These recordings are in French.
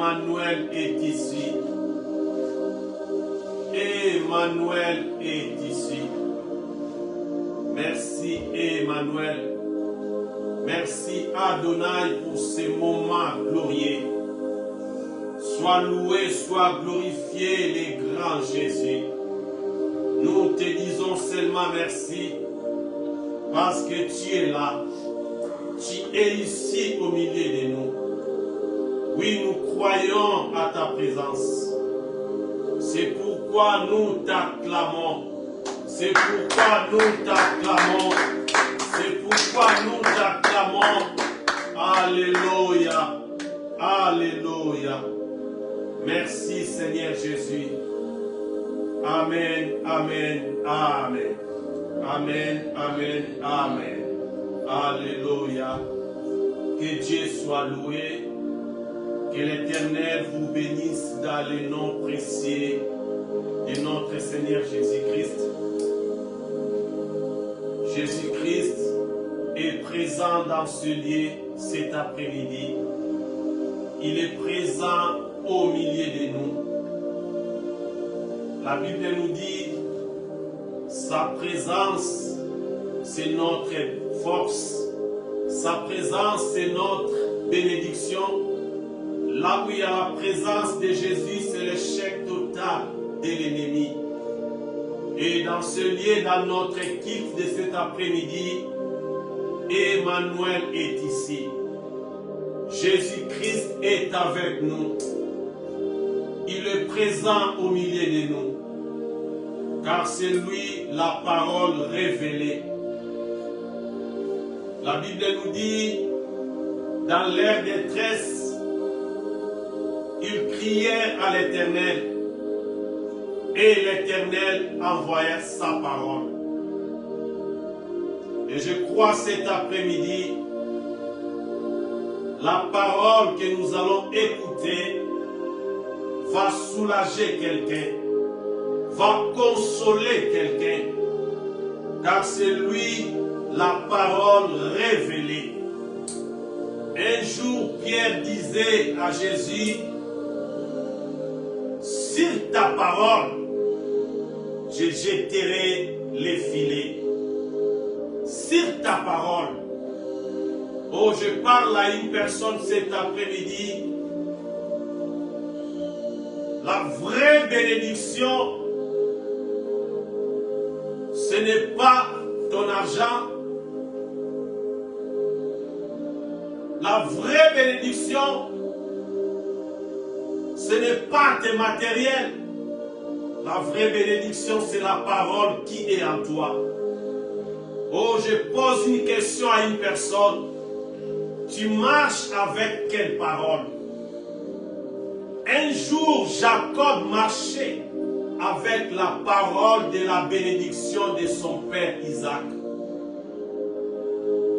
Emmanuel est ici. Emmanuel est ici. Merci Emmanuel. Merci Adonai pour ces moments glorieux. Sois loué, sois glorifié, les grands Jésus. Nous te disons seulement merci parce que tu es là. Tu es ici au milieu de nous. Oui, nous croyons à ta présence. C'est pourquoi nous t'acclamons. C'est pourquoi nous t'acclamons. C'est pourquoi nous t'acclamons. Alléluia. Alléluia. Merci Seigneur Jésus. Amen, amen, amen. Amen, amen, amen. Alléluia. Que Dieu soit loué. Que l'Éternel vous bénisse dans le nom précieux de notre Seigneur Jésus-Christ. Jésus-Christ est présent dans ce lieu cet après-midi. Il est présent au milieu de nous. La Bible nous dit, sa présence, c'est notre force. Sa présence, c'est notre bénédiction. Là où il y a la présence de Jésus, c'est l'échec total de l'ennemi. Et dans ce lieu, dans notre équipe de cet après-midi, Emmanuel est ici. Jésus-Christ est avec nous. Il est présent au milieu de nous. Car c'est lui la parole révélée. La Bible nous dit, dans leur détresse, ils criaient à l'Éternel. Et l'Éternel envoya sa parole. Et je crois cet après-midi, la parole que nous allons écouter va soulager quelqu'un, va consoler quelqu'un, car c'est lui la parole révélée. Un jour, Pierre disait à Jésus, sur ta parole, je jetterai les filets. Sur ta parole. Oh, je parle à une personne cet après-midi. La vraie bénédiction, ce n'est pas ton argent. La vraie bénédiction, ce n'est pas tes matériels. La vraie bénédiction, c'est la parole qui est en toi. Oh, je pose une question à une personne. Tu marches avec quelle parole? Un jour, Jacob marchait avec la parole de la bénédiction de son père Isaac.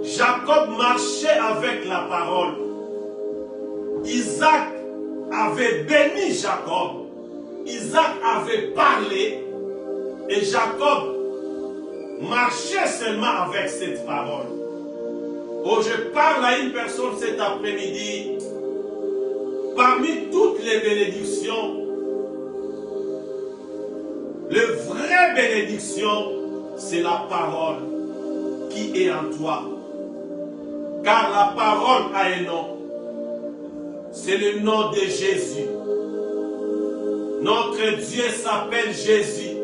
Jacob marchait avec la parole. Isaac avait béni Jacob. Isaac avait parlé et Jacob marchait seulement avec cette parole. Oh, je parle à une personne cet après-midi. Parmi toutes les bénédictions, la vraie bénédiction, c'est la parole qui est en toi. Car la parole a un nom. C'est le nom de Jésus. Notre Dieu s'appelle Jésus.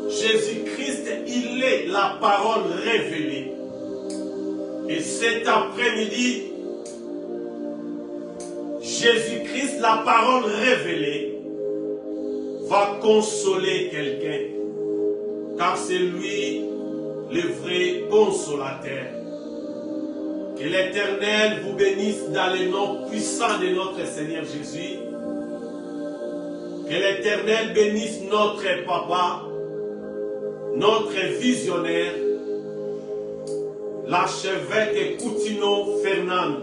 Jésus-Christ, il est la parole révélée. Et cet après-midi, Jésus-Christ, la parole révélée, va consoler quelqu'un. Car c'est lui le vrai consolateur. Que l'Éternel vous bénisse dans le nom puissant de notre Seigneur Jésus. Que l'Éternel bénisse notre papa, notre visionnaire, l'archevêque Coutinho Fernand.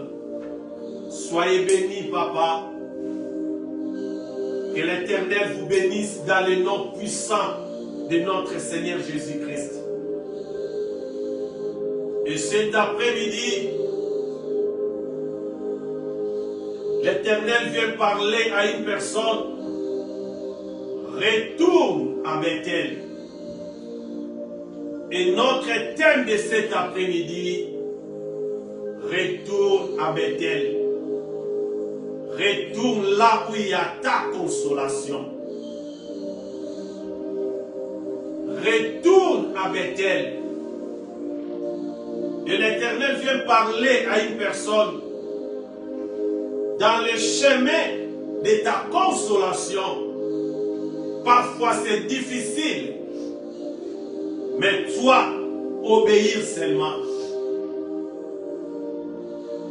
Soyez bénis, papa. Que l'Éternel vous bénisse dans le nom puissant de notre Seigneur Jésus-Christ. Et cet après-midi, l'Éternel vient parler à une personne. Retourne à Bethel. Et notre thème de cet après-midi, retourne à Bethel. Retourne là où il y a ta consolation. Retourne à Bethel. Et l'Éternel vient parler à une personne dans le chemin de ta consolation. Parfois c'est difficile, mais toi, obéir seulement.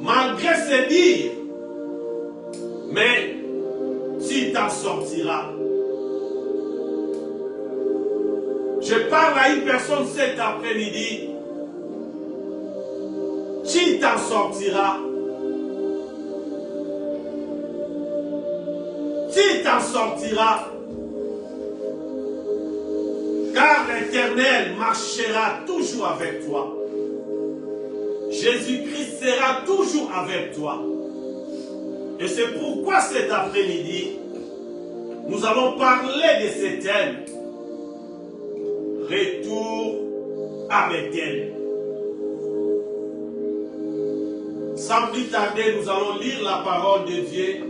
Malgré ces dires, mais tu t'en sortiras. Je parle à une personne cet après-midi. Tu t'en sortiras. Tu t'en sortiras. Car l'Éternel marchera toujours avec toi. Jésus-Christ sera toujours avec toi. Et c'est pourquoi cet après-midi, nous allons parler de ce thème. Retour à Bethel. Sans plus tarder, nous allons lire la parole de Dieu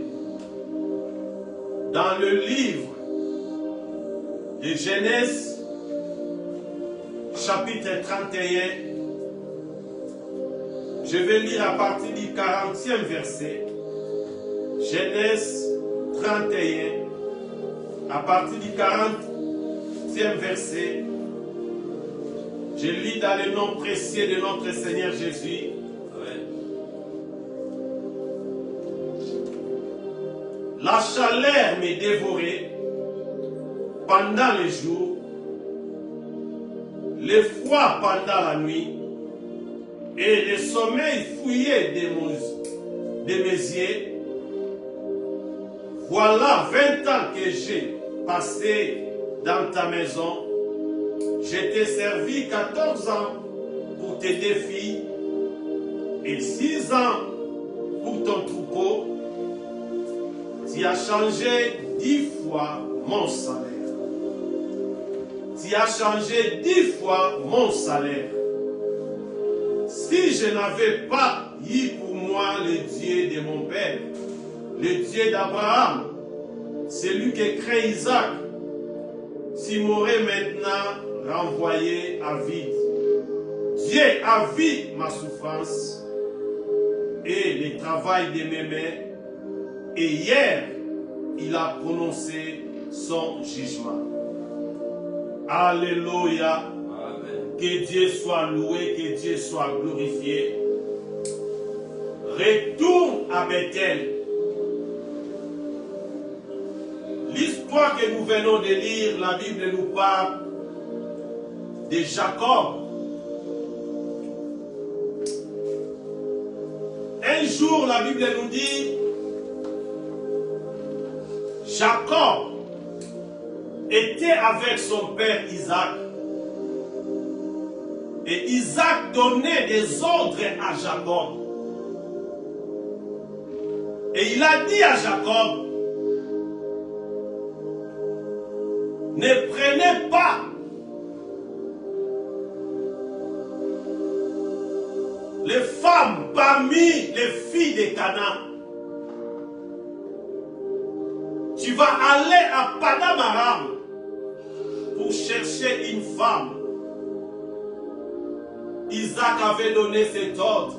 dans le livre de Genèse, chapitre 31. Je vais lire à partir du 40e verset. Genèse 31, à partir du 40e verset. Je lis dans le nom précieux de notre Seigneur Jésus. La chaleur me dévorait pendant les jours, le froid pendant la nuit, et le sommeil fouillait de mes yeux. Voilà 20 ans que j'ai passé dans ta maison. Je t'ai servi 14 ans pour tes défis et 6 ans pour ton troupeau. Tu as changé 10 fois mon salaire. Tu as changé 10 fois mon salaire. Si je n'avais pas eu pour moi le Dieu de mon père, le Dieu d'Abraham, celui qui crée Isaac, tu m'aurais maintenant renvoyé à vide. Dieu a vu ma souffrance et le travail de mes mains, et hier, il a prononcé son jugement. Alléluia. Amen. Que Dieu soit loué, que Dieu soit glorifié. Retourne à Bethel. L'histoire que nous venons de lire, la Bible nous parle de Jacob. Un jour, la Bible nous dit, Jacob était avec son père Isaac. Et Isaac donnait des ordres à Jacob. Et il a dit à Jacob, ne prenez pas les femmes parmi les filles de Canaan. Tu vas aller à Paddan Aram pour chercher une femme. Isaac avait donné cet ordre.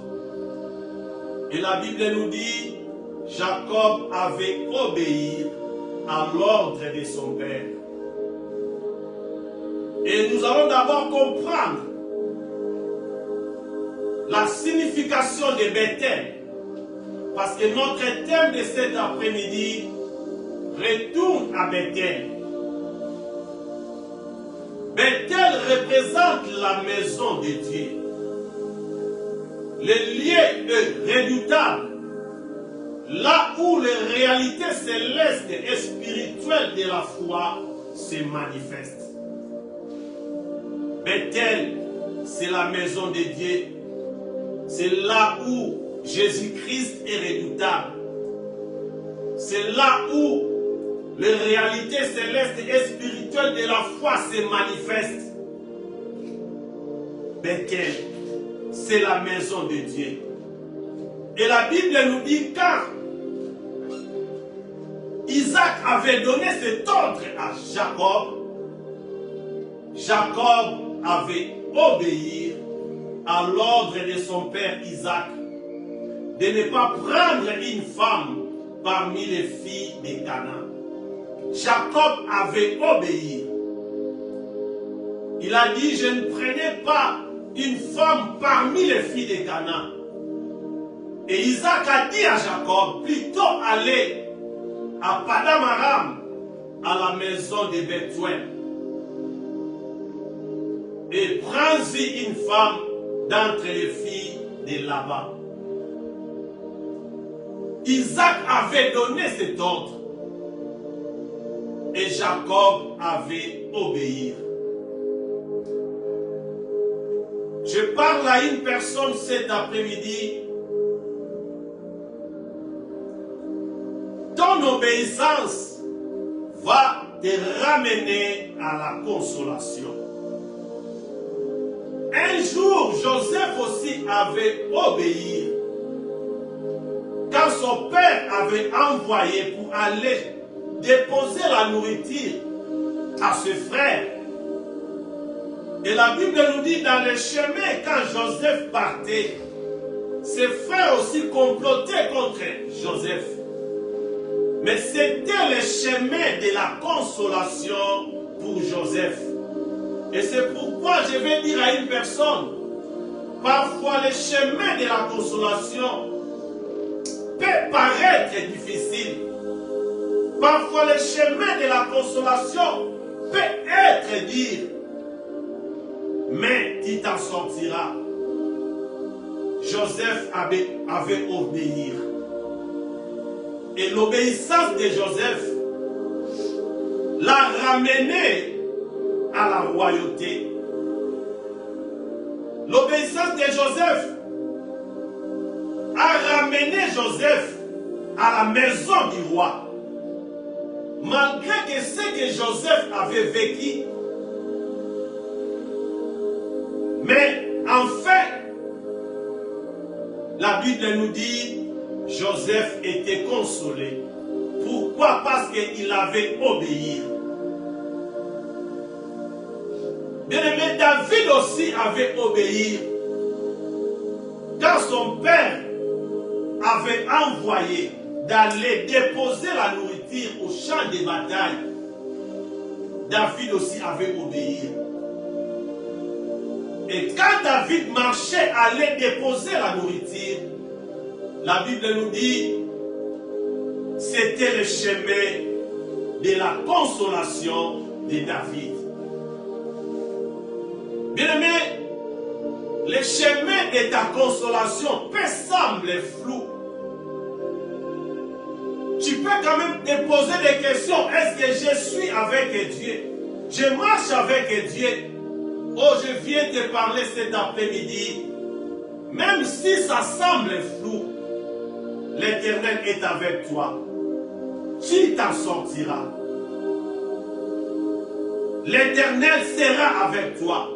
Et la Bible nous dit, Jacob avait obéi à l'ordre de son père. Et nous allons d'abord comprendre la signification de Bethel. Parce que notre thème de cet après-midi, retourne à Bethel. Bethel représente la maison de Dieu. Le lieu redoutable, là où les réalités célestes et spirituelles de la foi se manifestent. Bethel, c'est la maison de Dieu. C'est là où Jésus-Christ est redoutable. c'est là où les réalités célestes et spirituelles de la foi se manifestent. Bethel, c'est la maison de Dieu. Et la Bible nous dit quand Isaac avait donné cet ordre à Jacob, Jacob avait obéi à l'ordre de son père Isaac de ne pas prendre une femme parmi les filles de Canaan. Jacob avait obéi. Il a dit, je ne prenais pas une femme parmi les filles de Canaan. Et Isaac a dit à Jacob, plutôt aller à Padam Aram, à la maison de Bethuel, et prends-y une femme d'entre les filles de Laban. Isaac avait donné cet ordre et Jacob avait obéi. Je parle à une personne cet après-midi. Ton obéissance va te ramener à la consolation. Un jour, Joseph aussi avait obéi. Quand son père avait envoyé pour aller déposer la nourriture à ses frères. Et la Bible nous dit dans le chemin, quand Joseph partait, ses frères aussi complotaient contre Joseph. Mais c'était le chemin de la consolation pour Joseph. Et c'est pourquoi je vais dire à une personne, parfois le chemin de la consolation peut paraître difficile. Parfois le chemin de la consolation peut être dur. Mais tu t'en sortiras. Joseph avait obéi. Et l'obéissance de Joseph l'a ramené à la royauté. L'obéissance de Joseph a ramené Joseph à la maison du roi. Malgré que ce que Joseph avait vécu. Mais enfin, la Bible nous dit Joseph était consolé. Pourquoi? Parce qu'il avait obéi. Bien-aimé, David aussi avait obéi. Quand son père avait envoyé d'aller déposer la nourriture au champ de bataille, David aussi avait obéi. Et quand David marchait, allait déposer la nourriture, la Bible nous dit, c'était le chemin de la consolation de David. Bien-aimé, le chemin de ta consolation peut sembler flou. Tu peux quand même te poser des questions. Est-ce que je suis avec Dieu? Je marche avec Dieu? Oh, je viens te parler cet après-midi. Même si ça semble flou, l'Éternel est avec toi. Tu t'en sortiras. L'Éternel sera avec toi.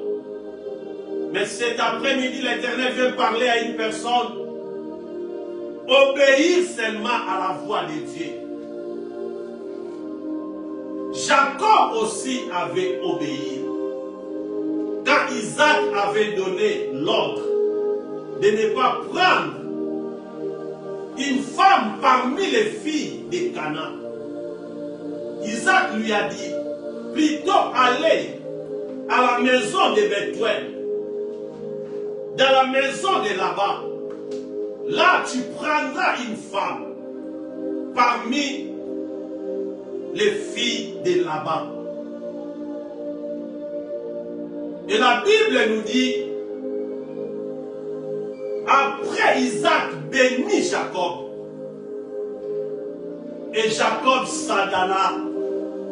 Mais cet après-midi, l'Éternel vient parler à une personne. Obéir seulement à la voix de Dieu. Jacob aussi avait obéi. Quand Isaac avait donné l'ordre de ne pas prendre une femme parmi les filles de Canaan, Isaac lui a dit, plutôt aller à la maison de Bethuel, dans la maison de Laban. Là, tu prendras une femme parmi les filles de Laban. Et la Bible nous dit, après Isaac bénit Jacob. Et Jacob s'adalla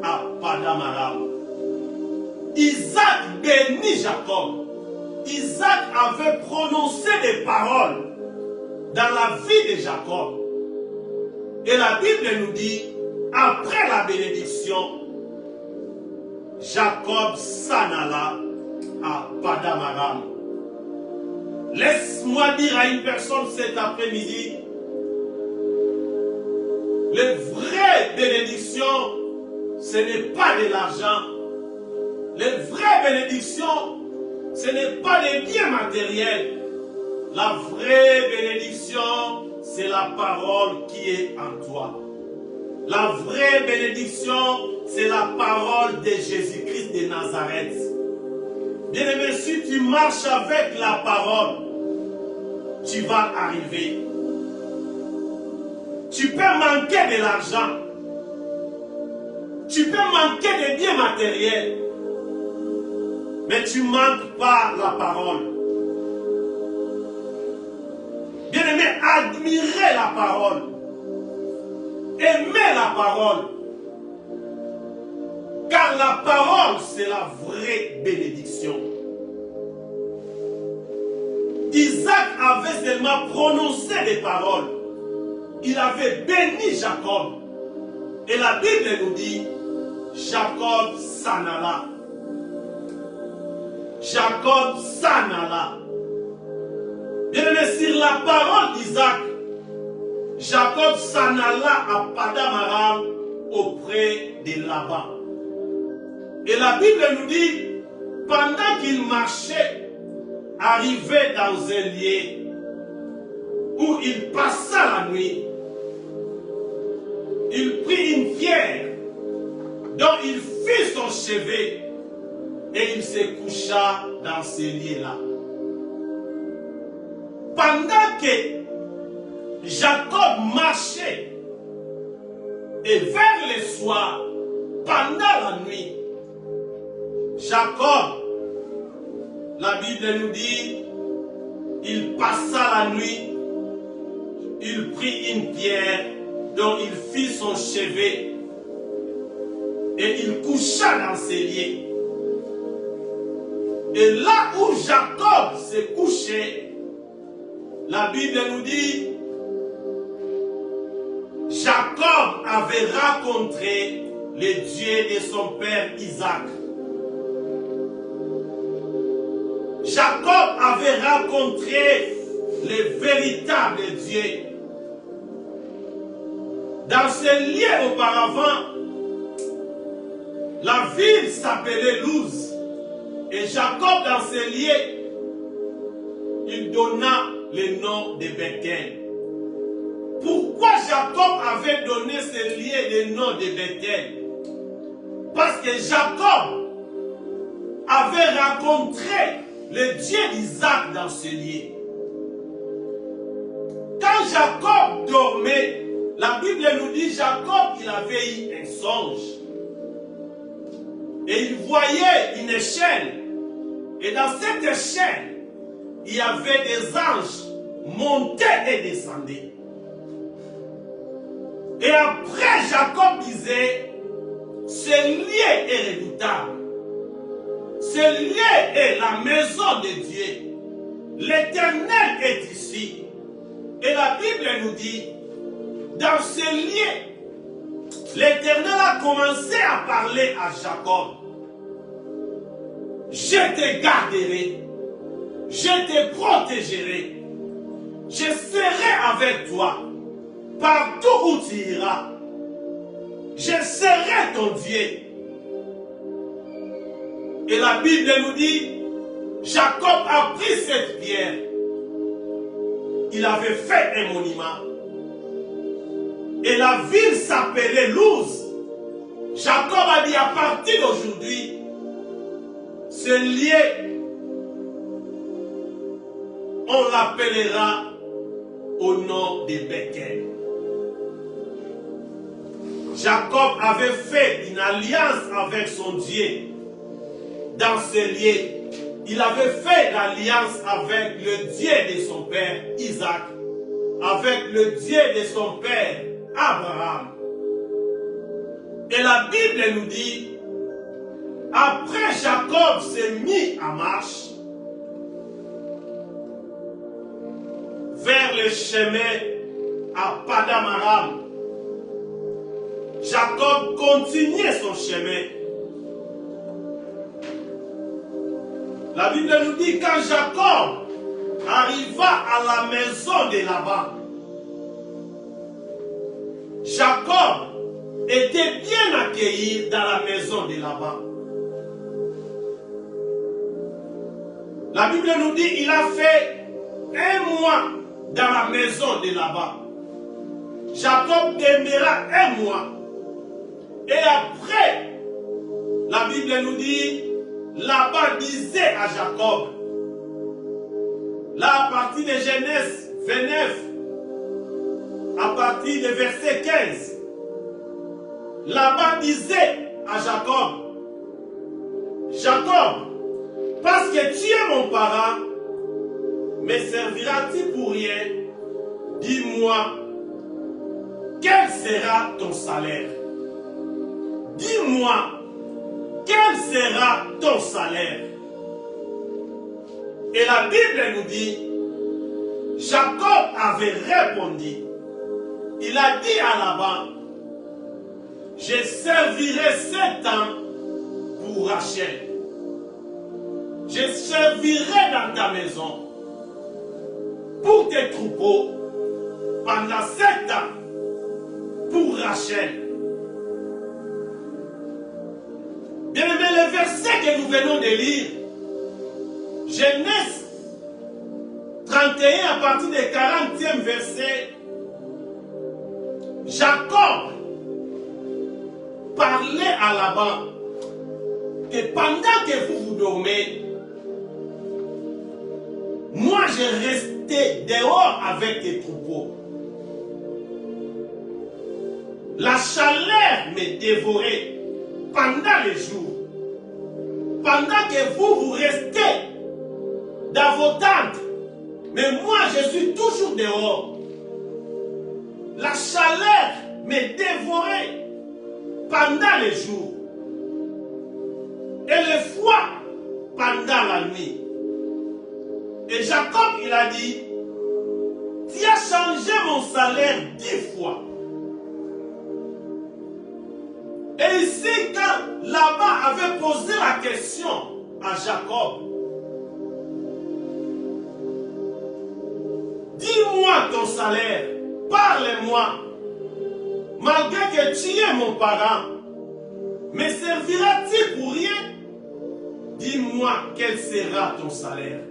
à Padam Aram. Isaac bénit Jacob. Isaac avait prononcé des paroles dans la vie de Jacob. Et la Bible nous dit, après la bénédiction, Jacob s'en alla à Paddan Aram. Laisse-moi dire à une personne cet après-midi, les vraies bénédictions, ce n'est pas de l'argent. Les vraies bénédictions, ce n'est pas des biens matériels. La vraie bénédiction, c'est la parole qui est en toi. La vraie bénédiction, c'est la parole de Jésus-Christ de Nazareth. Bien-aimé, si tu marches avec la parole, tu vas arriver. Tu peux manquer de l'argent. Tu peux manquer de biens matériels. Mais tu ne manques pas la parole. Bien-aimé, admirez la parole. Aimez la parole. Car la parole, c'est la vraie bénédiction. Isaac avait seulement prononcé des paroles. Il avait béni Jacob. Et la Bible nous dit, Jacob s'en alla. Jacob s'en alla. Bien-aimé, sur la parole d'Isaac, Jacob s'en alla à Paddan Aram auprès de Laban. Et la Bible nous dit, pendant qu'il marchait, arrivé dans un lieu où il passa la nuit, il prit une pierre dont il fit son chevet et il se coucha dans ce lieu-là. Pendant que Jacob marchait et vers le soir, pendant la nuit, Jacob, la Bible nous dit, il passa la nuit, il prit une pierre dont il fit son chevet et il coucha dans ses lieux. Et là où Jacob s'est couché, la Bible nous dit, Jacob avait rencontré le Dieu de son père Isaac. Jacob avait rencontré le véritable Dieu. Dans ce lieu auparavant, la ville s'appelait Luz. Et Jacob, dans ce lieu, il donna le nom de Bethel. Pourquoi Jacob avait donné ce lieu le nom de Bethel? Parce que Jacob avait rencontré le Dieu d'Isaac dans ce lieu. Quand Jacob dormait, la Bible nous dit Jacob, il avait eu un songe. Et il voyait une chaîne. Et dans cette chaîne, il y avait des anges montés et descendaient. Et après, Jacob disait, ce lieu est redoutable. Ce lieu est la maison de Dieu. L'Éternel est ici. Et la Bible nous dit, dans ce lieu, l'Éternel a commencé à parler à Jacob. Je te garderai, je te protégerai, je serai avec toi partout où tu iras. Je serai ton Dieu. Et la Bible nous dit, Jacob a pris cette pierre. Il avait fait un monument. Et la ville s'appelait Luz. Jacob a dit, à partir d'aujourd'hui, ce lieu, on l'appellera au nom de Bethel. Jacob avait fait une alliance avec son Dieu dans ce lieu. Il avait fait l'alliance avec le Dieu de son père Isaac, avec le Dieu de son père Abraham. Et la Bible nous dit, après Jacob s'est mis en marche vers le chemin à Paddan Aram. Jacob continuait son chemin. La Bible nous dit quand Jacob arriva à la maison de Laban, Jacob était bien accueilli dans la maison de Laban. La Bible nous dit qu'il a fait 1 mois dans la maison de Laban. Jacob demeura 1 mois. Et après, la Bible nous dit, Laban disait à Jacob, là à partir de Genèse 29, à partir du verset 15, Laban disait à Jacob, Jacob, parce que tu es mon parent, me serviras-tu pour rien? Dis-moi, quel sera ton salaire? Dis-moi, quel sera ton salaire? Et la Bible nous dit, Jacob avait répondu, il a dit à Laban, je servirai 7 ans pour Rachel. Je servirai dans ta maison pour tes troupeaux pendant 7 ans pour Rachel. Bien aimé, le verset que nous venons de lire, Genèse 31 à partir du 40e verset, Jacob parlait à Laban que pendant que vous dormez, moi je restais dehors avec tes troupeaux. La chaleur me dévorait pendant les jours. Pendant que vous restez dans vos tentes, mais moi je suis toujours dehors. La chaleur me dévorait pendant les jours et le froid pendant la nuit. Et Jacob, il a dit, tu as changé mon salaire 10 fois. Et ici, quand Laban avait posé la question à Jacob, dis-moi ton salaire, parle-moi, malgré que tu es mon parent, me serviras-tu pour rien? Dis-moi quel sera ton salaire.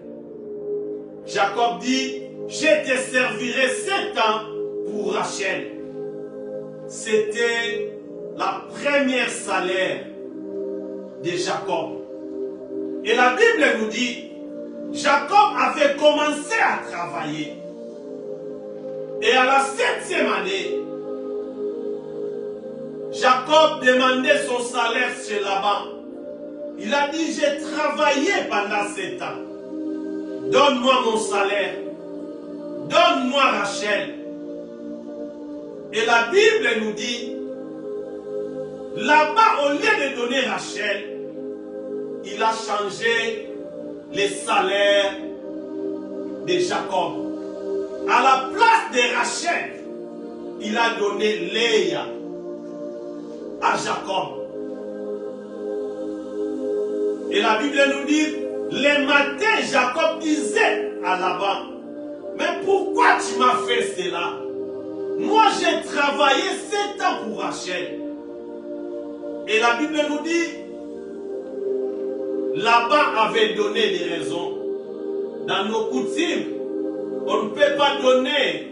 Jacob dit, je te servirai 7 ans pour Rachel. C'était la première salaire de Jacob. Et la Bible nous dit, Jacob avait commencé à travailler. Et à la 7e année, Jacob demandait son salaire chez Laban. Il a dit, j'ai travaillé pendant 7 ans. Donne-moi mon salaire. Donne-moi Rachel. Et la Bible nous dit, là-bas, au lieu de donner Rachel, il a changé les salaires de Jacob. À la place de Rachel, il a donné Léa à Jacob. Et la Bible nous dit, le matin, Jacob disait à Laban, mais pourquoi tu m'as fait cela? Moi, j'ai travaillé 7 ans pour Rachel. Et la Bible nous dit, Laban avait donné des raisons. Dans nos coutumes, on ne peut pas donner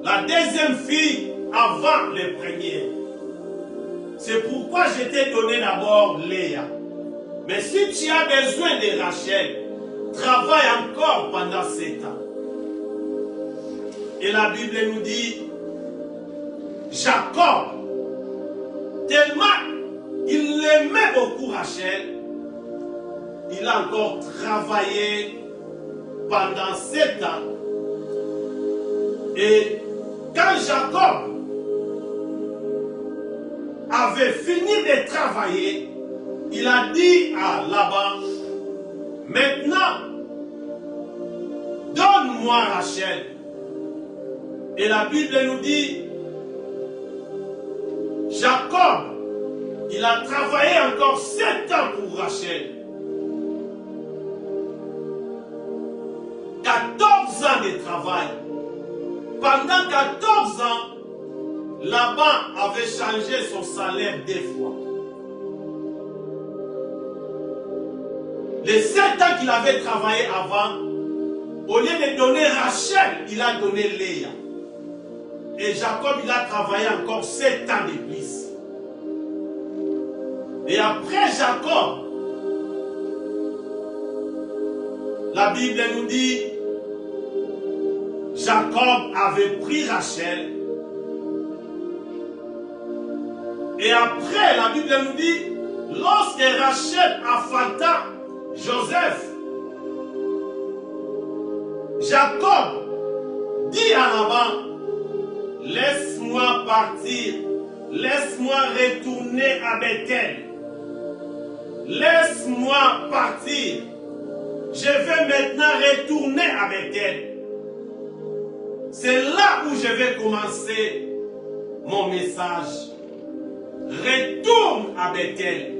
la deuxième fille avant les premières. C'est pourquoi je t'ai donné d'abord Léa. Mais si tu as besoin de Rachel, travaille encore pendant 7 ans. Et la Bible nous dit, Jacob, tellement il aimait beaucoup Rachel, il a encore travaillé pendant 7 ans. Et quand Jacob avait fini de travailler, il a dit à Laban, maintenant, donne-moi Rachel. Et la Bible nous dit, Jacob, il a travaillé encore 7 ans pour Rachel. 14 ans de travail. Pendant 14 ans, Laban avait changé son salaire 2 fois. Les 7 ans qu'il avait travaillé avant, au lieu de donner Rachel, il a donné Léa. Et Jacob, il a travaillé encore 7 ans de plus. Et après Jacob, la Bible nous dit, Jacob avait pris Rachel. Et après, la Bible nous dit, lorsque Rachel affanta Joseph, Jacob dit à Laban, laisse-moi partir, laisse-moi retourner à Bethel. Laisse-moi partir. Je vais maintenant retourner à Bethel. C'est là où je vais commencer mon message. Retourne à Bethel.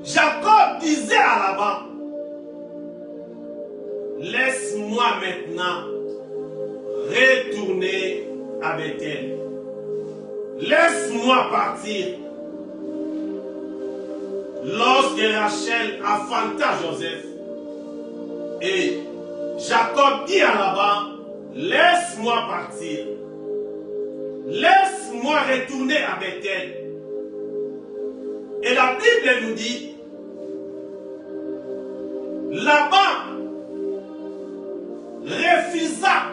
Jacob disait à Laban, laisse-moi maintenant retourner à Bethel. Laisse-moi partir. Lorsque Rachel affanta Joseph, et Jacob dit à Laban, laisse-moi partir. Laisse-moi retourner à Bethel. Et la Bible nous dit, Laban refusa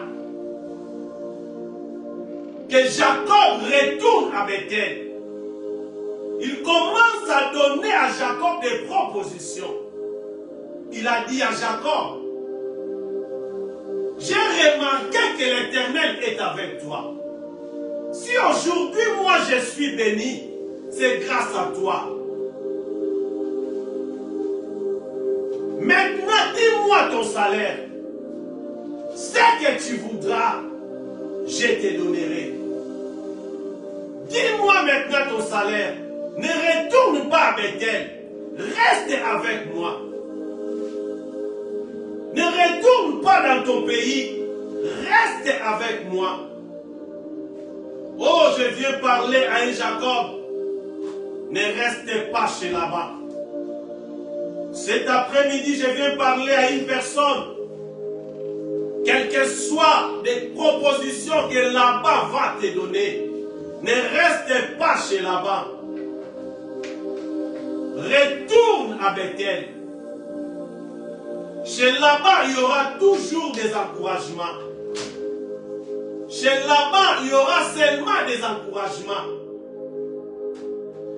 que Jacob retourne à Bethel. Il commence à donner à Jacob des propositions. Il a dit à Jacob, j'ai remarqué que l'Éternel est avec toi. Si aujourd'hui moi je suis béni, c'est grâce à toi. Maintenant dis-moi ton salaire. Ce que tu voudras, je te donnerai. Dis-moi maintenant ton salaire. Ne retourne pas à Bethel. Reste avec moi. Ne retourne pas dans ton pays. Reste avec moi. Oh, je viens parler à un Jacob. Ne restez pas chez Laban. Cet après-midi, je viens parler à une personne. Quelles que soient les propositions que Laban va te donner, ne reste pas chez Laban. Retourne à Bethel. Chez Laban, il y aura toujours des encouragements. Chez Laban, il y aura seulement des encouragements.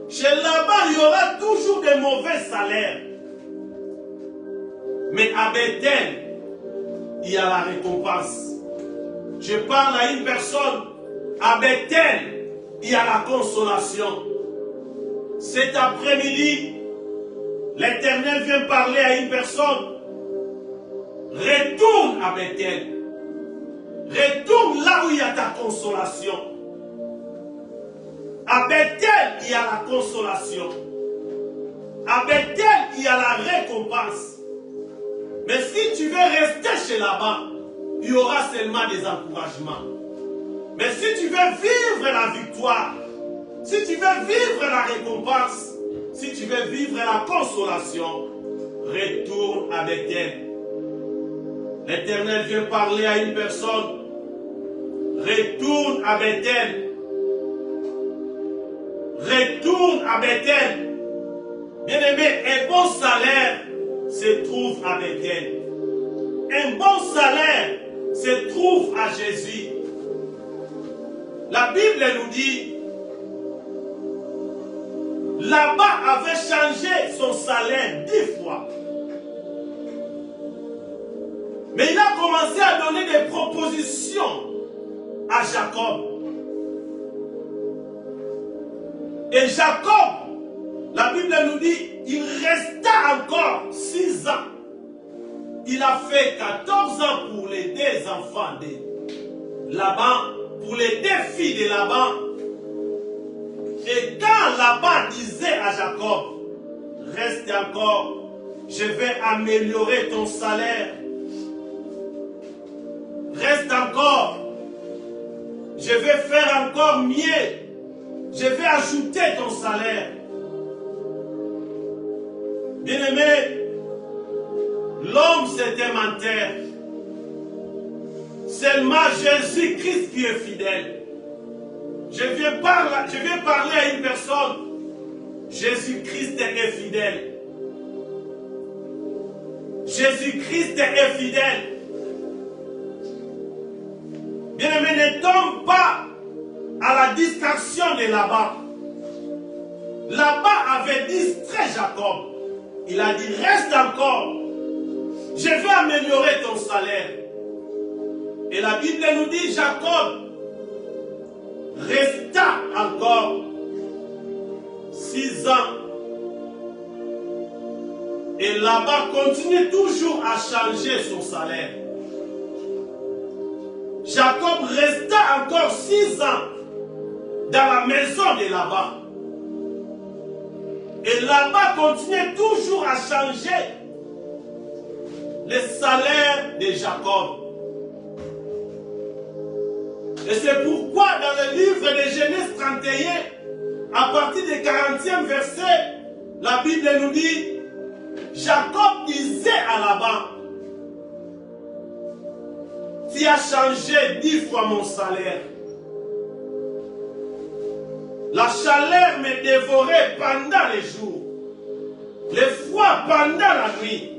Chez Laban, il y aura toujours des mauvais salaires. Mais à Bethel, il y a la récompense. Je parle à une personne. À Bethel, il y a la consolation. Cet après-midi, l'Éternel vient parler à une personne. Retourne à Bethel. Retourne là où il y a ta consolation. À Bethel, il y a la consolation. À Bethel, il y a la récompense. Mais si tu veux rester chez Laban, il y aura seulement des encouragements. Mais si tu veux vivre la victoire, si tu veux vivre la récompense, si tu veux vivre la consolation, retourne à Bethel. L'Éternel vient parler à une personne. Retourne à Bethel. Retourne à Bethel. Bien-aimé, un bon salaire se trouve à Bethel. Un bon salaire se trouve à Jésus. La Bible nous dit, Laban avait changé son salaire 10 fois. Mais il a commencé à donner des propositions à Jacob. Et Jacob, la Bible nous dit, il resta encore 6 ans. Il a fait 14 ans pour les 2 enfants de Laban, pour les 2 filles de Laban, Laban disait à Jacob, reste encore, je vais améliorer ton salaire. Reste encore, je vais faire encore mieux. Je vais ajouter ton salaire. Bien-aimé, l'homme c'est un menteur. Seulement Jésus-Christ qui est fidèle. Je viens parler à une personne. Jésus-Christ est fidèle. Jésus-Christ est fidèle. Bien-aimé, ne tombe pas à la distraction de Laban. Laban avait distrait Jacob. Il a dit, reste encore. Je vais améliorer ton salaire. Et la Bible nous dit, Jacob resta encore 6 ans. Et Laban continue toujours à changer son salaire. Jacob resta encore 6 ans dans la maison de Laban. Et Laban continuait toujours à changer le salaire de Jacob. Et c'est pourquoi dans le livre de Genèse 31, à partir du 40e verset, la Bible nous dit, Jacob disait à Laban, tu as changé 10 fois mon salaire. La chaleur me dévorait pendant les jours, le froid pendant la nuit,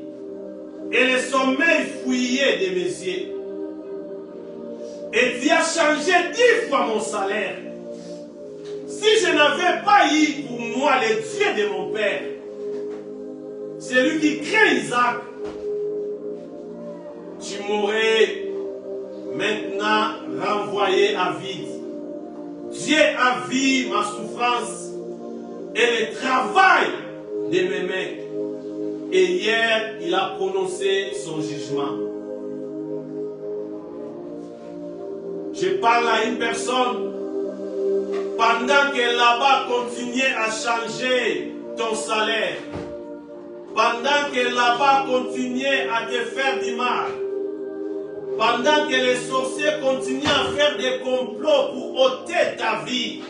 et le sommeil fouillait de mes yeux. Et tu as changé 10 fois mon salaire. Si je n'avais pas eu pour moi le Dieu de mon père, celui qui crée Isaac, tu m'aurais maintenant renvoyé à vide. Dieu a vu ma souffrance et le travail de mes mains. Et hier, il a prononcé son jugement. Je parle à une personne. Pendant que là-bas continuait à changer ton salaire, pendant que là-bas continuait à te faire du mal, pendant que les sorciers continuaient à faire des complots pour ôter ta vie,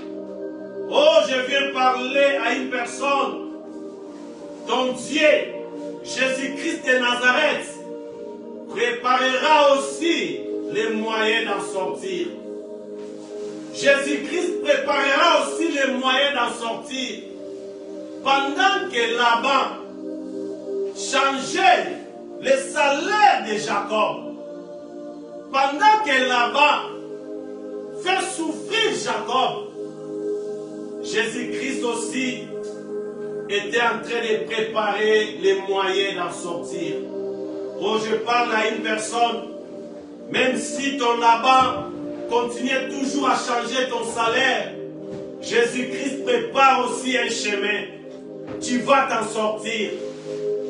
oh, je viens parler à une personne. Ton Dieu, Jésus-Christ de Nazareth, préparera aussi les moyens d'en sortir. Jésus-Christ préparera aussi les moyens d'en sortir. Pendant que Laban changeait le salaire de Jacob, pendant que Laban fait souffrir Jacob, Jésus-Christ aussi était en train de préparer les moyens d'en sortir. Oh, je parle à une personne, même si ton Laban continue toujours à changer ton salaire, Jésus-Christ prépare aussi un chemin. Tu vas t'en sortir.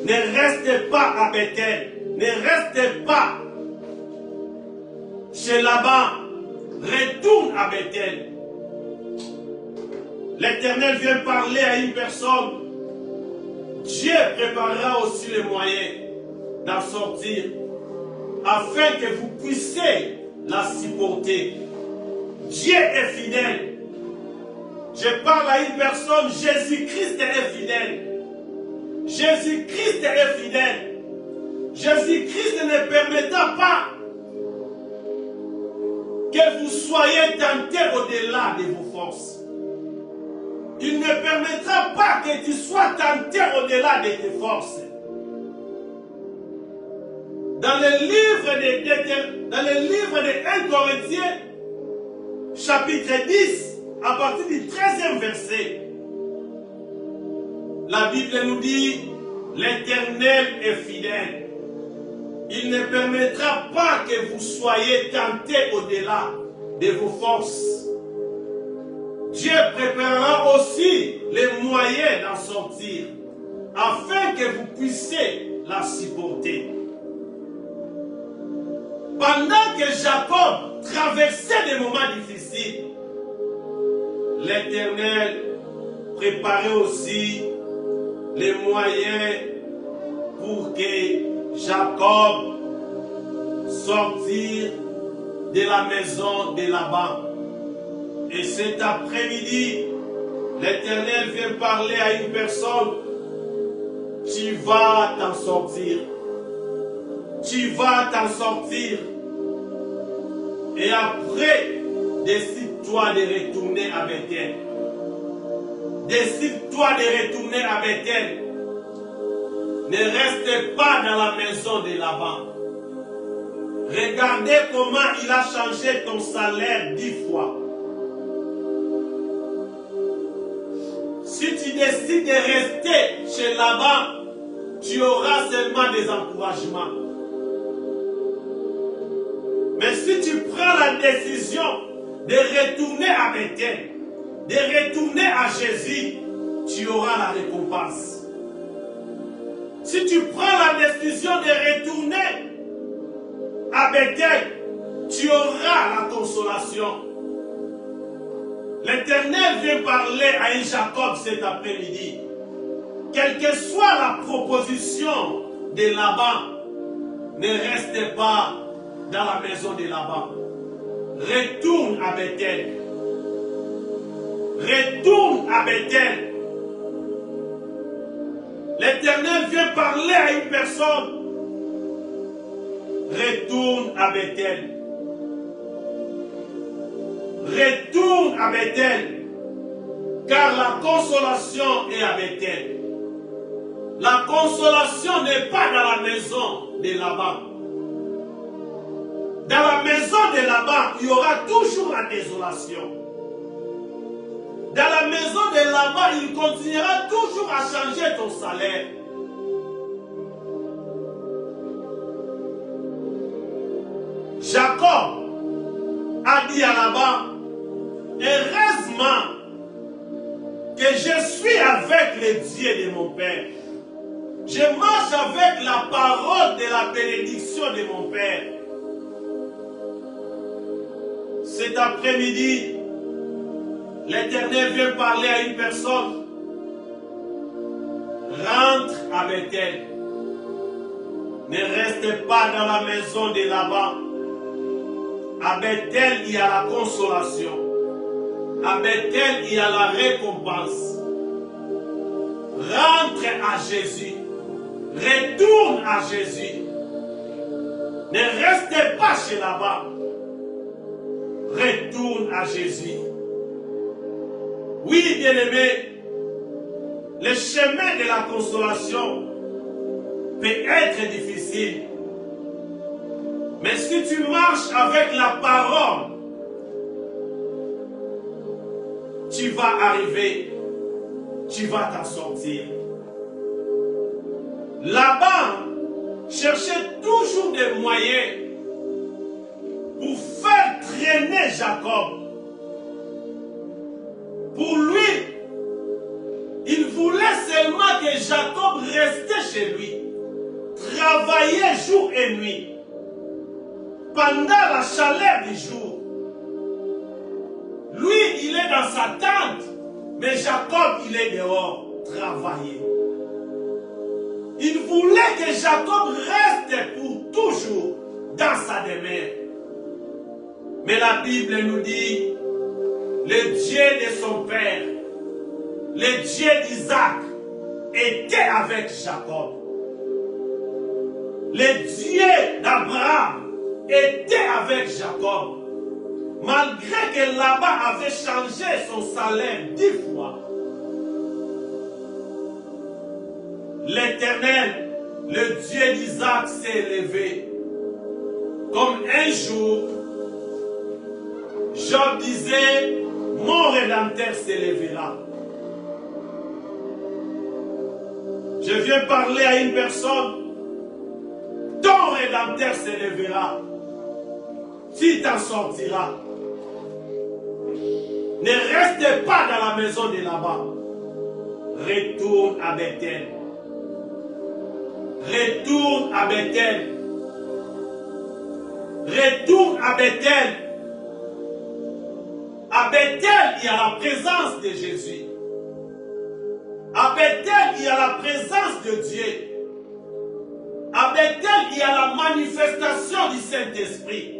Ne reste pas à Bethel. Ne reste pas chez Laban. Retourne à Bethel. L'Éternel vient parler à une personne. Dieu préparera aussi les moyens d'en sortir, afin que vous puissiez la supporter. Dieu est fidèle. Je parle à une personne, Jésus-Christ est fidèle. Jésus-Christ est fidèle. Jésus-Christ ne permettra pas que vous soyez tentés au-delà de vos forces. Il ne permettra pas que tu sois tenté au-delà de tes forces. Dans le livre de 1 Corinthiens, chapitre 10, à partir du 13e verset, la Bible nous dit, l'Éternel est fidèle. Il ne permettra pas que vous soyez tentés au-delà de vos forces. Dieu préparera aussi les moyens d'en sortir, afin que vous puissiez la supporter. Pendant que Jacob traversait des moments difficiles, l'Éternel préparer aussi les moyens pour que Jacob sortir de la maison de Laban. Et cet après-midi, l'Éternel vient parler à une personne. Tu vas t'en sortir. Tu vas t'en sortir. Et après, décide-toi de retourner à Bethel. Décide-toi de retourner à Bethel. Ne reste pas dans la maison de Laban. Regardez comment il a changé ton salaire 10 fois. Si tu décides de rester chez Laban, tu auras seulement des encouragements. Mais si tu prends la décision de retourner à Bethel, de retourner à Jésus, tu auras la récompense. Si tu prends la décision de retourner à Bethel, tu auras la consolation. L'Éternel vient parler à un Jacob cet après-midi. Quelle que soit la proposition de Laban, ne reste pas dans la maison de Laban. Retourne à Bethel. Retourne à Bethel. L'Éternel vient parler à une personne. Retourne à Bethel. Retourne à Bethel. Car la consolation est à Bethel. La consolation n'est pas dans la maison de Laban. Dans la maison de Laban, il y aura toujours la désolation. Dans la maison de Laban, il continuera toujours à changer ton salaire. Jacob a dit à Laban, heureusement que je suis avec les dieux de mon père. Je marche avec la parole de la bénédiction de mon père. Cet après-midi, l'Éternel vient parler à une personne. Rentre à Bethel. Ne reste pas dans la maison de Laban. À Bethel, il y a la consolation. À Bethel, il y a la récompense. Rentre à Jésus. Retourne à Jésus. Ne reste pas chez Laban. Retourne à Jésus. Oui, bien-aimé, le chemin de la consolation peut être difficile. Mais si tu marches avec la parole, tu vas arriver, tu vas t'en sortir. Laban cherchait toujours des moyens pour faire traîner Jacob. Pour lui, il voulait seulement que Jacob restait chez lui, travaillait jour et nuit, pendant la chaleur du jour. Lui, il est dans sa tente, mais Jacob, il est dehors, travailler. Il voulait que Jacob reste pour toujours dans sa demeure. Mais la Bible nous dit, le Dieu de son père, le Dieu d'Isaac, était avec Jacob. Le Dieu d'Abraham était avec Jacob. Malgré que Laban avait changé son salaire 10 fois. L'Éternel, le Dieu d'Isaac, s'est élevé. Comme un jour, Job disait, mon Rédempteur s'élèvera. Je viens parler à une personne, ton Rédempteur s'élèvera. Tu t'en sortiras. Ne reste pas dans la maison de Laban. Retourne à Bethel. Retourne à Bethel. Retourne à Bethel. À Bethel, il y a la présence de Jésus. À Bethel, il y a la présence de Dieu. À Bethel, il y a la manifestation du Saint-Esprit.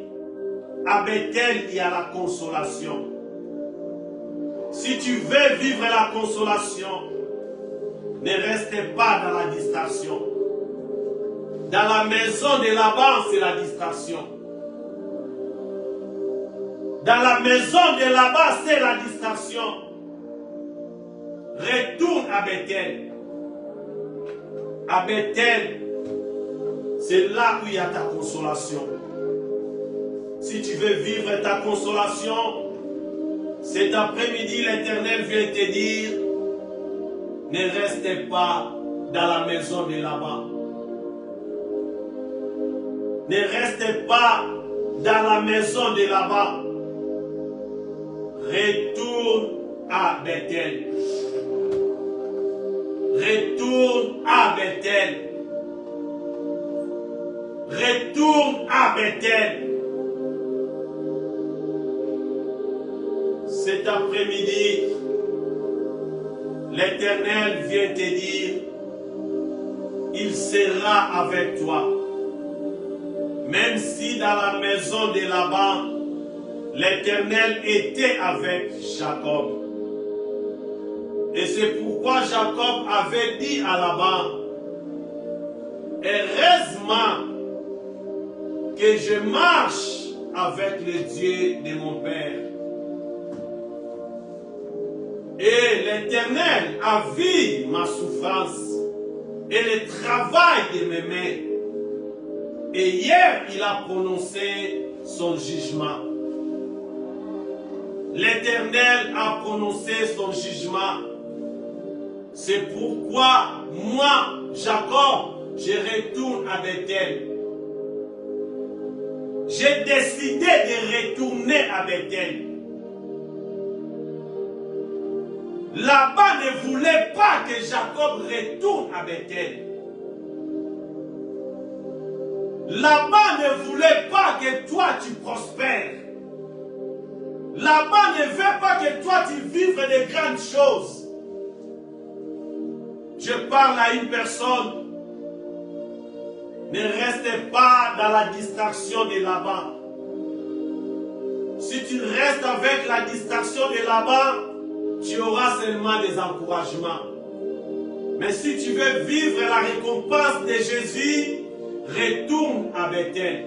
À Bethel, il y a la consolation. Si tu veux vivre la consolation, ne restez pas dans la distraction. Dans la maison de Laban, c'est la distraction. Dans la maison de Laban, c'est la distraction. Retourne à Bethel. À Bethel, c'est là où il y a ta consolation. Si tu veux vivre ta consolation, cet après-midi, l'Éternel vient te dire, ne restez pas dans la maison de Laban. Ne restez pas dans la maison de Laban. Retourne à Bethel. Retourne à Bethel. Retourne à Bethel. Cet après-midi, l'Éternel vient te dire, il sera avec toi. Même si dans la maison de Laban, l'Éternel était avec Jacob. Et c'est pourquoi Jacob avait dit à Laban, heureusement que je marche avec le Dieu de mon Père. Et l'Éternel a vu ma souffrance et le travail de mes mains. Et hier, il a prononcé son jugement. L'Éternel a prononcé son jugement. C'est pourquoi moi, Jacob, je retourne à Bethel. J'ai décidé de retourner à Bethel. Laban ne voulait pas que Jacob retourne à Bethel. Laban ne voulait pas que toi tu prospères. Laban ne veut pas que toi tu vives de grandes choses. Je parle à une personne. Ne restez pas dans la distraction de Laban. Si tu restes avec la distraction de Laban, tu auras seulement des encouragements. Mais si tu veux vivre la récompense de Jésus, retourne à Bethel.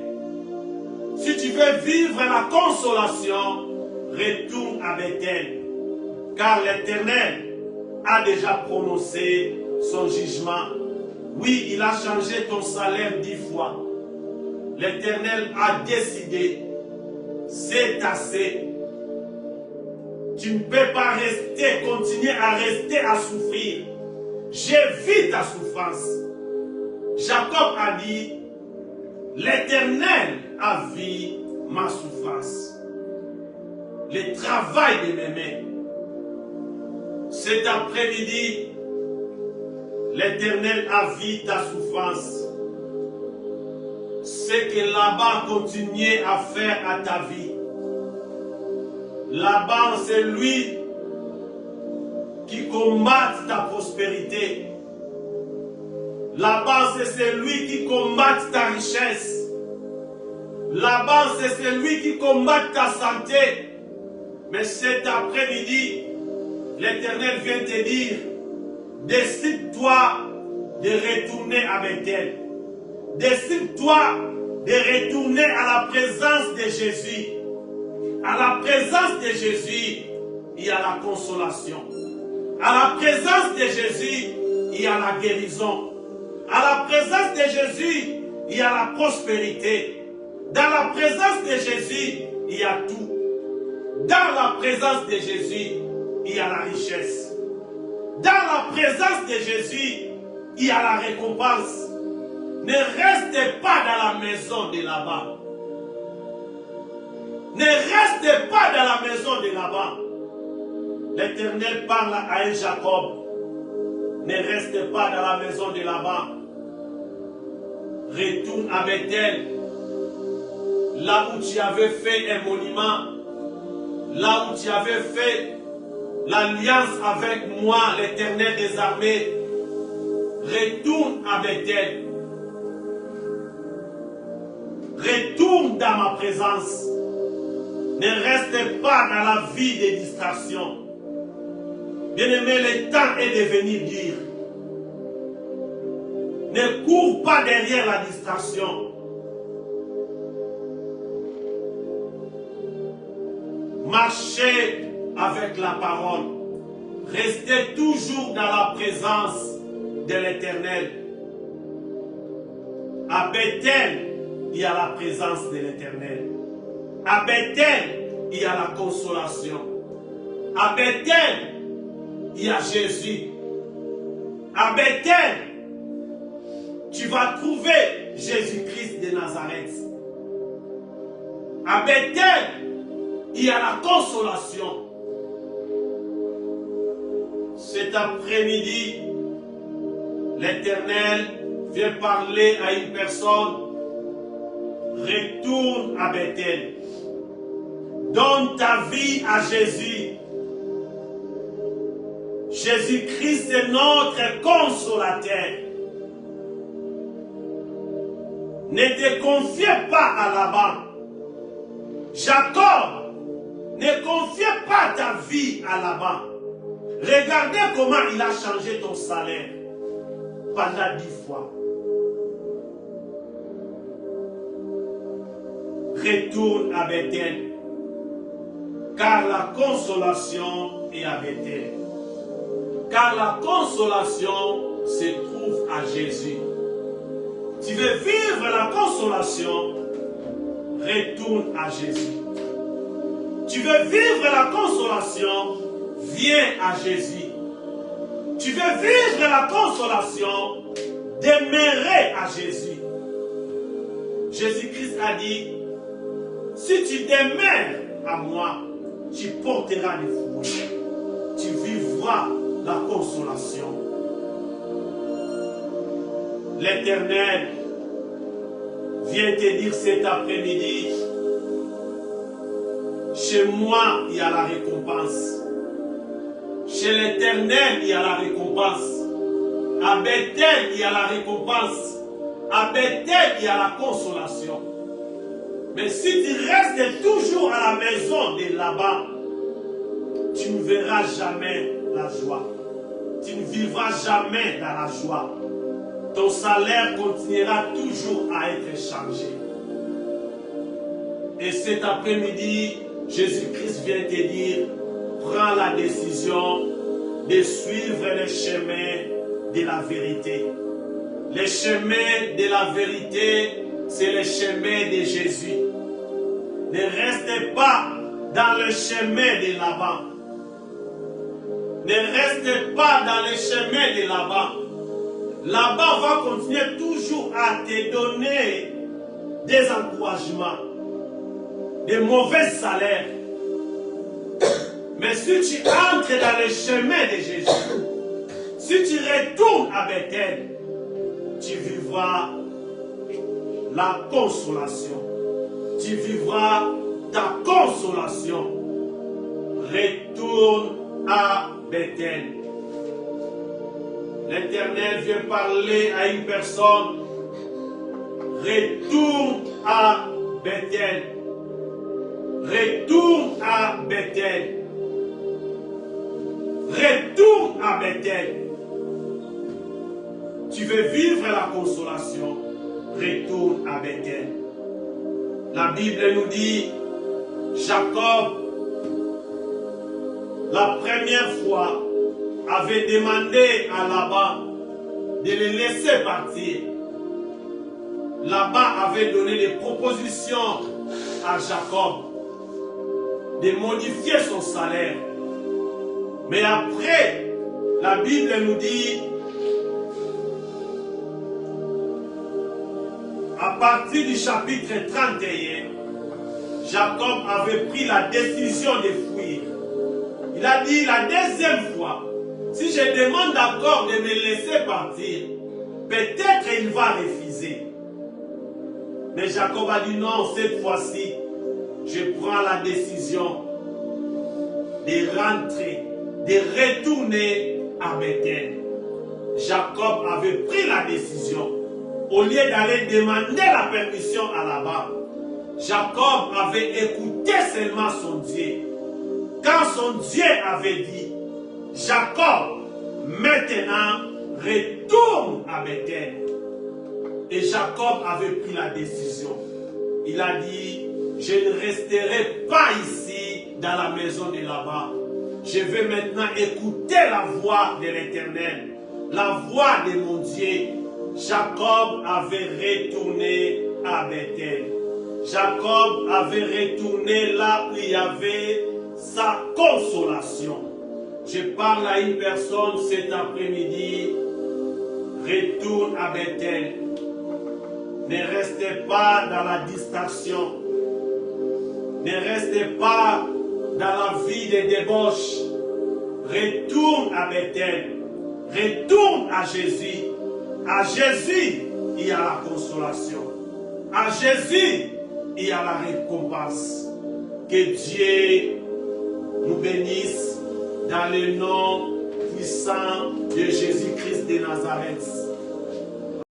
Si tu veux vivre la consolation, retourne à Bethel. Car l'Éternel a déjà prononcé son jugement. Oui, il a changé ton salaire 10 fois. L'Éternel a décidé, c'est assez. Tu ne peux pas rester, continuer à rester à souffrir. J'ai vu ta souffrance. Jacob a dit, l'Éternel a vu ma souffrance. Le travail de mes mains. Cet après-midi, l'Éternel a vu ta souffrance. Ce que Laban continuait à faire à ta vie. Laban, c'est lui qui combat ta prospérité. Laban, c'est celui qui combat ta richesse. Laban, c'est celui qui combat ta santé. Mais cet après-midi, l'Éternel vient te dire, décide-toi de retourner à Bethel. Décide-toi de retourner à la présence de Jésus. À la présence de Jésus, il y a la consolation. À la présence de Jésus, il y a la guérison. À la présence de Jésus, il y a la prospérité. Dans la présence de Jésus, il y a tout. Dans la présence de Jésus, il y a la richesse. Dans la présence de Jésus, il y a la récompense. Ne restez pas dans la maison de Laban. Ne restez pas dans la maison de Laban. L'Éternel parle à un Jacob. Ne restez pas dans la maison de Laban. Retourne à Bethel. Là où tu avais fait un monument. Là où tu avais fait l'alliance avec moi, l'Éternel des armées, retourne à Bethel. Retourne dans ma présence. Ne reste pas dans la vie des distractions. Bien-aimé, le temps est de venir dire. Ne cours pas derrière la distraction. Marchez avec la parole. Restez toujours dans la présence de l'Éternel. À Bethel, il y a la présence de l'Éternel. À Bethel, il y a la consolation. À Bethel, il y a Jésus. À Bethel, tu vas trouver Jésus-Christ de Nazareth. À Bethel, il y a la consolation. Cet après-midi, l'Éternel vient parler à une personne. Retourne à Bethel. Donne ta vie à Jésus. Jésus-Christ est notre consolateur. Ne te confie pas à Laban. Jacob, ne confie pas ta vie à Laban. Regardez comment il a changé ton salaire pendant 10 fois. Retourne à Bethel, car la consolation est à Bethel. Car la consolation se trouve à Jésus. Tu veux vivre la consolation, retourne à Jésus. Tu veux vivre la consolation, viens à Jésus. Tu veux vivre la consolation, demeurer à Jésus. Jésus-Christ a dit, si tu demeures à moi, tu porteras des fruits. Tu vivras la consolation. L'Éternel vient te dire cet après-midi, chez moi, il y a la récompense. Chez l'Éternel, il y a la récompense. À Bethel, il y a la récompense. À Bethel, il y a la consolation. Mais si tu restes toujours à la maison de là-bas, tu ne verras jamais la joie. Tu ne vivras jamais dans la joie. Ton salaire continuera toujours à être changé. Et cet après-midi, Jésus-Christ vient te dire, prends la décision de suivre le chemin de la vérité. Le chemin de la vérité, c'est le chemin de Jésus. Ne restez pas dans le chemin de Laban. Ne restez pas dans le chemin de Laban. Laban va continuer toujours à te donner des encouragements, des mauvais salaires. Mais si tu entres dans le chemin de Jésus, si tu retournes à Bethel, tu vivras la consolation. Tu vivras ta consolation. Retourne à Bethel. L'Éternel vient parler à une personne. Retourne à Bethel. Retourne à Bethel. Retourne à Bethel. Tu veux vivre la consolation. Retourne à Bethel. La Bible nous dit, Jacob, la première fois, avait demandé à Laban de le laisser partir. Laban avait donné des propositions à Jacob de modifier son salaire. Mais après, la Bible nous dit, à partir du chapitre 31, Jacob avait pris la décision de fuir. Il a dit la deuxième fois, si je demande encore de me laisser partir, peut-être il va refuser. Mais Jacob a dit non, cette fois-ci, je prends la décision de rentrer de retourner à Bethel. Jacob avait pris la décision. Au lieu d'aller demander la permission à Laban, Jacob avait écouté seulement son Dieu. Quand son Dieu avait dit, Jacob, maintenant, retourne à Bethel. Et Jacob avait pris la décision. Il a dit, je ne resterai pas ici dans la maison de Laban. Je vais maintenant écouter la voix de l'Éternel, la voix de mon Dieu. Jacob avait retourné à Bethel. Jacob avait retourné là où il y avait sa consolation. Je parle à une personne cet après-midi. Retourne à Bethel. Ne restez pas dans la distraction. Ne restez pas dans la vie de débauche. Retourne à Bethel. Retourne à Jésus. À Jésus, il y a la consolation. À Jésus, il y a la récompense. Que Dieu nous bénisse dans le nom puissant de Jésus-Christ de Nazareth.